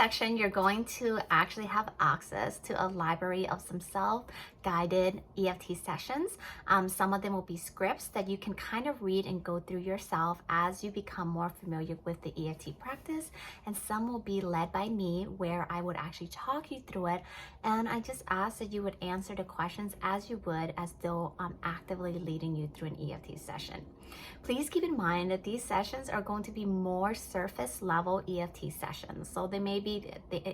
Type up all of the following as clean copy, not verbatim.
section, you're going to actually have access to a library of some self-guided EFT sessions. Some of them will be scripts that you can kind of read and go through yourself as you become more familiar with the EFT practice. And some will be led by me, where I would actually talk you through it. And I just ask that you would answer the questions as you would as though I'm actively leading you through an EFT session. Please keep in mind that these sessions are going to be more surface level EFT sessions. So they may be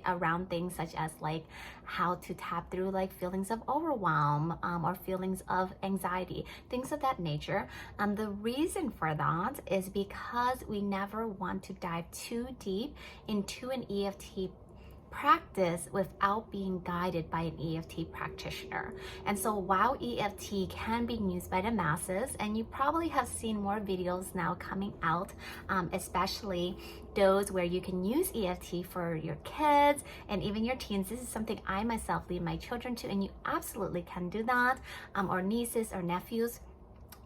around things such as like how to tap through like feelings of overwhelm or feelings of anxiety, things of that nature. The reason for that is because we never want to dive too deep into an EFT practice without being guided by an EFT practitioner. And so while EFT can be used by the masses, and you probably have seen more videos now coming out, especially those where you can use EFT for your kids and even your teens. This is something I myself lead my children to, and you absolutely can do that, or nieces or nephews.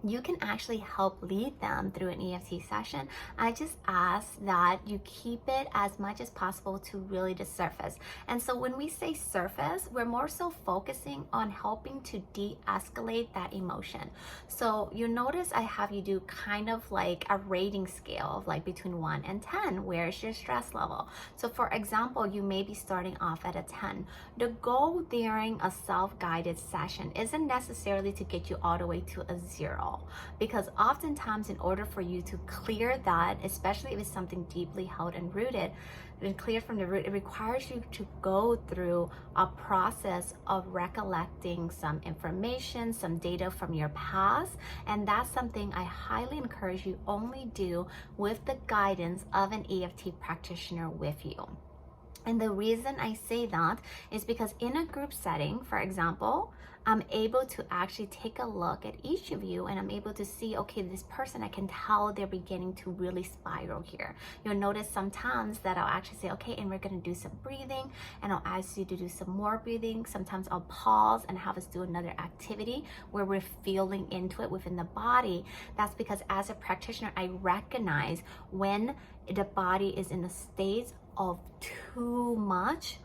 You can actually help lead them through an EFT session. I just ask that you keep it as much as possible to really the surface. And so when we say surface, we're more so focusing on helping to de-escalate that emotion. So you notice I have you do kind of like a rating scale of like between 1 and 10. Where's your stress level? So for example, you may be starting off at a 10. The goal during a self-guided session isn't necessarily to get you all the way to a 0. Because oftentimes in order for you to clear that, especially if it's something deeply held and rooted, and clear from the root, it requires you to go through a process of recollecting some information, some data from your past. And that's something I highly encourage you only do with the guidance of an EFT practitioner with you. And the reason I say that is because in a group setting, for example, I'm able to actually take a look at each of you, and I'm able to see, okay, this person, I can tell they're beginning to really spiral here. You'll notice sometimes that I'll actually say, okay, and we're going to do some breathing, and I'll ask you to do some more breathing. Sometimes I'll pause and have us do another activity where we're feeling into it within the body. That's because as a practitioner, I recognize when the body is in a state of too much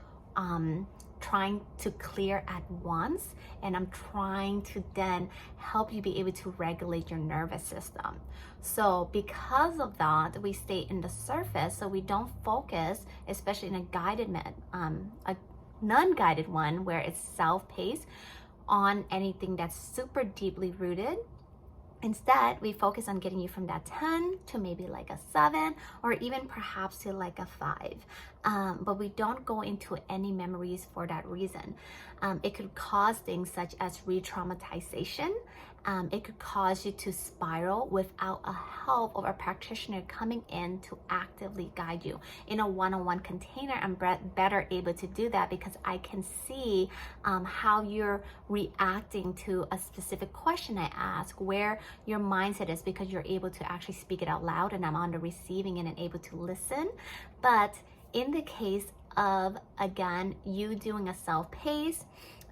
trying to clear at once, and I'm trying to then help you be able to regulate your nervous system. So because of that, we stay in the surface, so we don't focus, especially in a guided a non-guided one where it's self-paced, on anything that's super deeply rooted. Instead, we focus on getting you from that 10 to maybe like a 7, or even perhaps to like a 5. But we don't go into any memories for that reason. It could cause things such as re-traumatization. It could cause you to spiral without a help of a practitioner coming in to actively guide you. In a one-on-one container, I'm better able to do that because I can see how you're reacting to a specific question I ask, where your mindset is, because you're able to actually speak it out loud, and I'm on the receiving end and able to listen. But in the case of, again, you doing a self-paced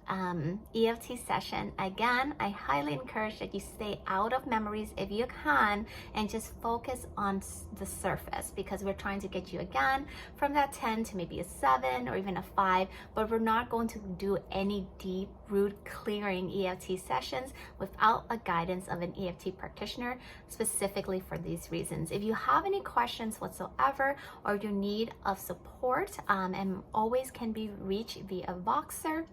EFT session, again, I highly encourage that you stay out of memories if you can, and just focus on the surface, because we're trying to get you again from that 10 to maybe a 7 or even a 5, but we're not going to do any deep root clearing EFT sessions without a guidance of an EFT practitioner, specifically for these reasons. If you have any questions whatsoever, or your need of support, and always can be reached via Voxer,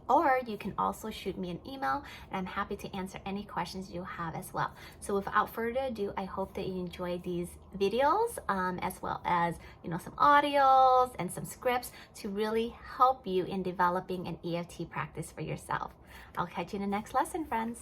or you can also shoot me an email, and I'm happy to answer any questions you have as well. So without further ado, I hope that you enjoy these videos, as well as, some audios and some scripts to really help you in developing an EFT practice for yourself. I'll catch you in the next lesson, friends.